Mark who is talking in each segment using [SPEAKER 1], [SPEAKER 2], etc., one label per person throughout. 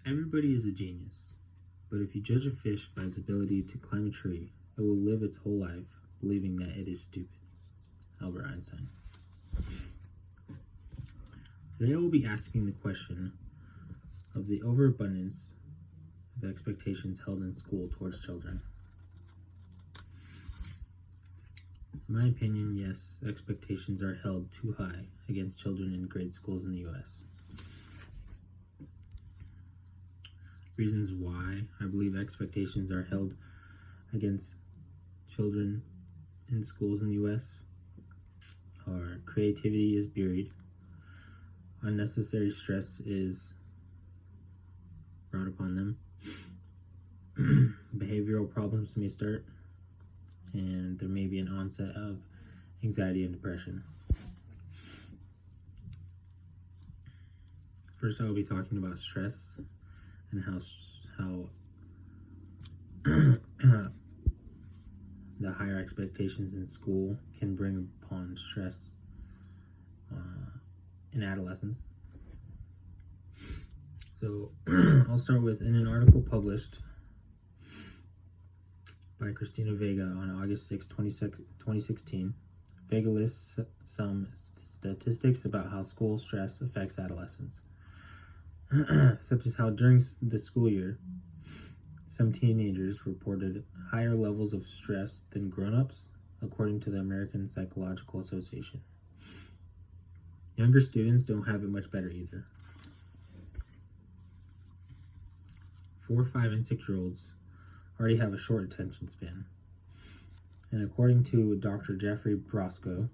[SPEAKER 1] Everybody is a genius, but if you judge a fish by its ability to climb a tree, it will live its whole life believing that it is stupid. Albert Einstein. Today I will be asking the question of the overabundance of expectations held in school towards children. In my opinion, yes, expectations are held too high against children in grade schools in the U.S. Reasons why I believe expectations are held against children in schools in the U.S. are creativity is buried, unnecessary stress is brought upon them, behavioral problems may start, and there may be an onset of anxiety and depression. First, I will be talking about stress and how the higher expectations in school can bring upon stress in adolescence. So I'll start with, in an article published by Christina Vega on August 6, 2016, Vega lists some statistics about how school stress affects adolescents, such as how during the school year, some teenagers reported higher levels of stress than grown-ups, according to the American Psychological Association. Younger students don't have it much better either. 4, 5, and 6-year-olds already have a short attention span. And according to Dr. Jeffrey Brosco,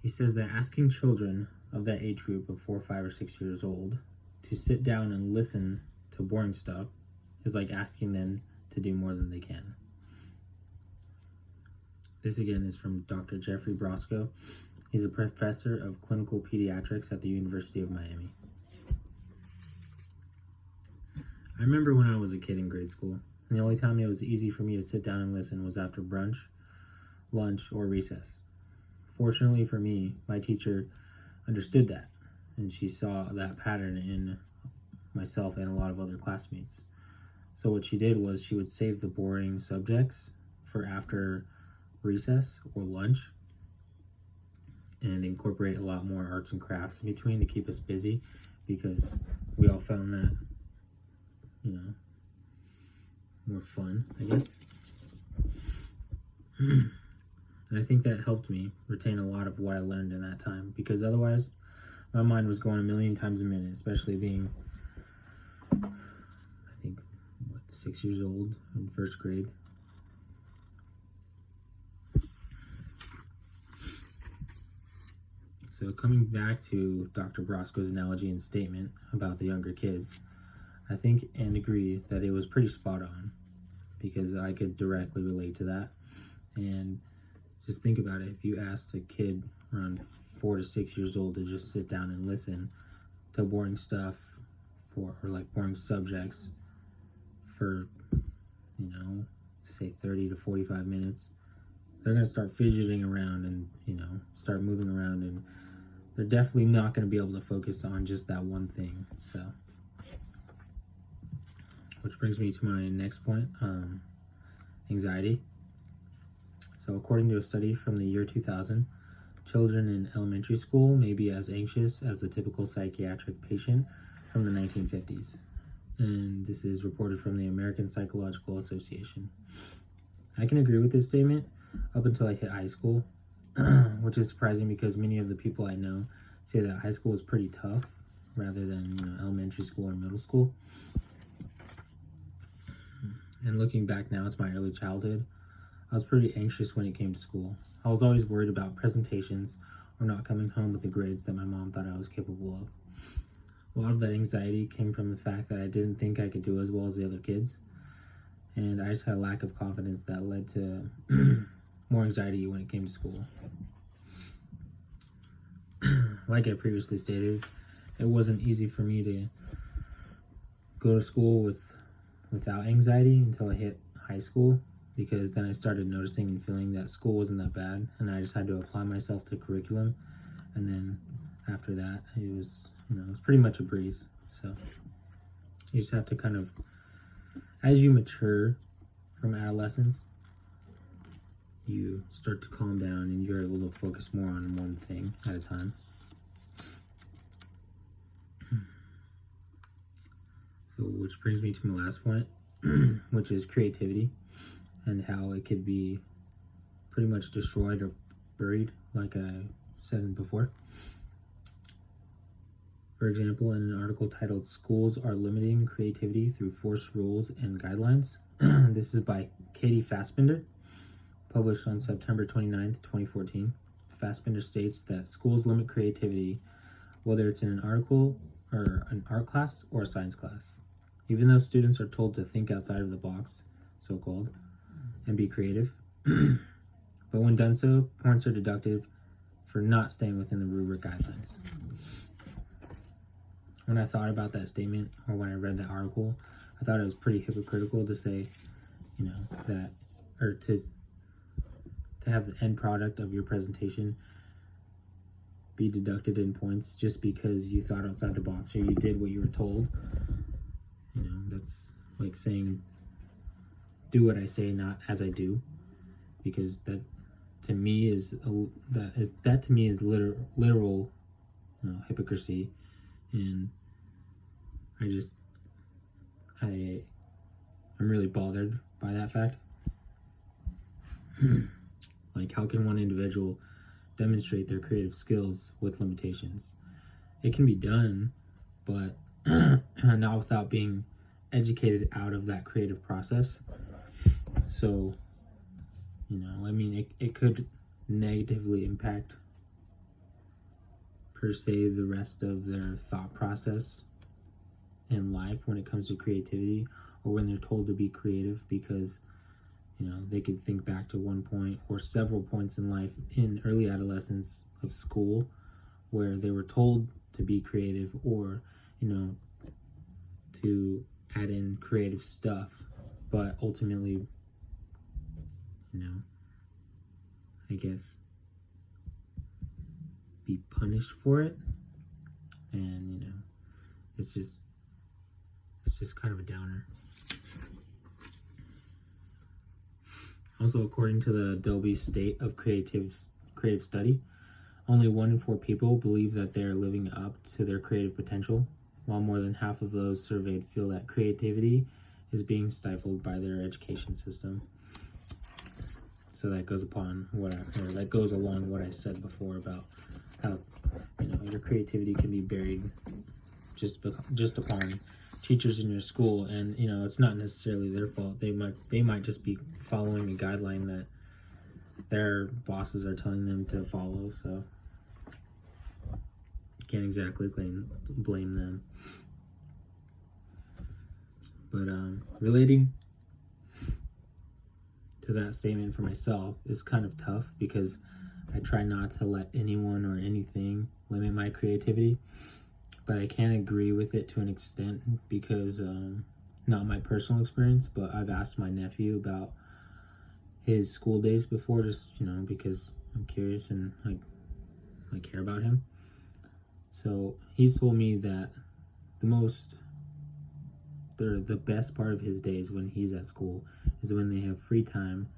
[SPEAKER 1] he says that asking children of that age group of 4, 5, or 6 years old to sit down and listen to boring stuff is like asking them to do more than they can. This again is from Dr. Jeffrey Brosco. He's a professor of clinical pediatrics at the University of Miami. I remember when I was a kid in grade school, and the only time it was easy for me to sit down and listen was after brunch, lunch, or recess. Fortunately for me, my teacher understood that, and she saw that pattern in myself and a lot of other classmates. So what she did was she would save the boring subjects for after recess or lunch and incorporate a lot more arts and crafts in between to keep us busy, because we all found that, more fun, I guess. And I think that helped me retain a lot of what I learned in that time, because otherwise my mind was going a million times a minute, especially being, 6 years old in first grade. So coming back to Dr. Brosco's analogy and statement about the younger kids, I think and agree that it was pretty spot on, because I could directly relate to that. And just think about it, if you asked a kid around 4 to 6 years old to just sit down and listen to boring stuff or boring subjects for, say 30 to 45 minutes, they're going to start fidgeting around and, start moving around, and they're definitely not going to be able to focus on just that one thing. So, which brings me to my next point, anxiety. So according to a study from the year 2000, children in elementary school may be as anxious as the typical psychiatric patient from the 1950s. And this is reported from the American Psychological Association. I can agree with this statement up until I hit high school, which is surprising because many of the people I know say that high school is pretty tough rather than elementary school or middle school. And looking back now to my early childhood, I was pretty anxious when it came to school. I was always worried about presentations or not coming home with the grades that my mom thought I was capable of. A lot of that anxiety came from the fact that I didn't think I could do as well as the other kids. And I just had a lack of confidence that led to more anxiety when it came to school. Like I previously stated, it wasn't easy for me to go to school without anxiety until I hit high school, because then I started noticing and feeling that school wasn't that bad, and I just had to apply myself to curriculum. And then after that, it was pretty much a breeze. So you just have to kind of, as you mature from adolescence, you start to calm down and you're able to focus more on one thing at a time. So, which brings me to my last point, which is creativity and how it could be pretty much destroyed or buried, like I said before. For example, in an article titled "Schools Are Limiting Creativity Through Forced Rules and Guidelines," this is by Katie Fassbender, published on September 29th, 2014. Fassbender states that schools limit creativity, whether it's in an article or an art class or a science class. Even though students are told to think outside of the box, so-called, and be creative, but when done so, points are deducted for not staying within the rubric guidelines. When I thought about that statement, or when I read that article, I thought it was pretty hypocritical to say, that, or to have the end product of your presentation be deducted in points just because you thought outside the box or you did what you were told. That's like saying, do what I say, not as I do, because that to me is literal hypocrisy, and I'm really bothered by that fact. Like, how can one individual demonstrate their creative skills with limitations? It can be done, but not without being educated out of that creative process. So, it could negatively impact, per se, the rest of their thought process in life when it comes to creativity, or when they're told to be creative, because they could think back to one point or several points in life in early adolescence of school where they were told to be creative, or to add in creative stuff, but ultimately I guess be punished for it. And it's just kind of a downer. Also, according to the Adobe State of Creative Study, only 1 in 4 people believe that they are living up to their creative potential, while more than half of those surveyed feel that creativity is being stifled by their education system. So that goes along what I said before about how your creativity can be buried just upon teachers in your school, and it's not necessarily their fault. They might just be following a guideline that their bosses are telling them to follow, so you can't exactly blame them. But relating to that statement for myself is kind of tough, because I try not to let anyone or anything limit my creativity, but I can agree with it to an extent, because not my personal experience, but I've asked my nephew about his school days before, just because I'm curious and I care about him. So he's told me that the best part of his days when he's at school is when they have free time,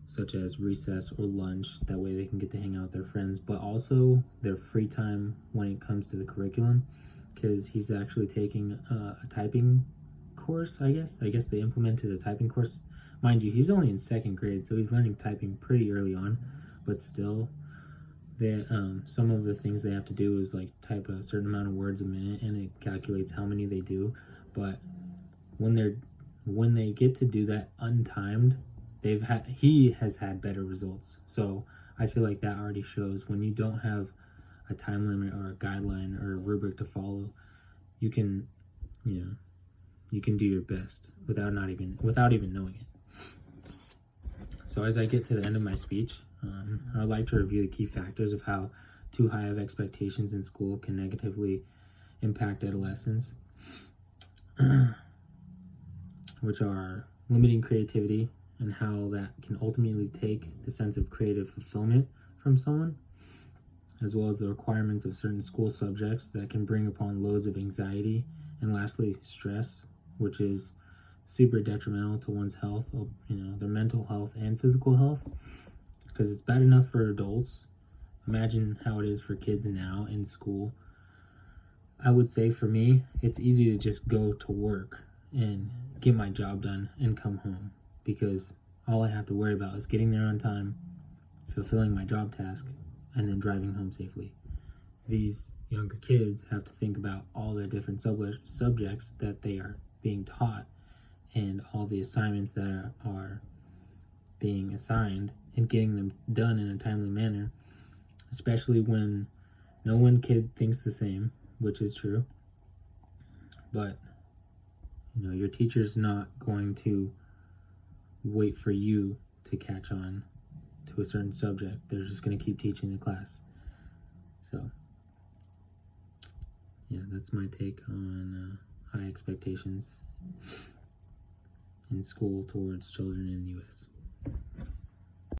[SPEAKER 1] such as recess or lunch. That way they can get to hang out with their friends, but also their free time when it comes to the curriculum, because he's actually taking a typing course, I guess they implemented a typing course. Mind you, he's only in 2nd grade, so he's learning typing pretty early on, but still, some of the things they have to do is like type a certain amount of words a minute, and it calculates how many they do. But when they get to do that untimed, he has had better results. So I feel like that already shows when you don't have a time limit or a guideline or a rubric to follow, you can do your best without even knowing it. So as I get to the end of my speech, I would like to review the key factors of how too high of expectations in school can negatively impact adolescents, which are limiting creativity and how that can ultimately take the sense of creative fulfillment from someone, as well as the requirements of certain school subjects that can bring upon loads of anxiety, and lastly, stress, which is super detrimental to one's health, their mental health and physical health, because it's bad enough for adults. Imagine how it is for kids now in school. I would say for me, it's easy to just go to work and get my job done and come home, because all I have to worry about is getting there on time, fulfilling my job task, and then driving home safely. These younger kids have to think about all the different subjects that they are being taught and all the assignments that are being assigned and getting them done in a timely manner, especially when no one kid thinks the same, which is true. But your teacher's not going to wait for you to catch on to a certain subject. They're just going to keep teaching the class. So yeah, that's my take on high expectations in school towards children in the U.S.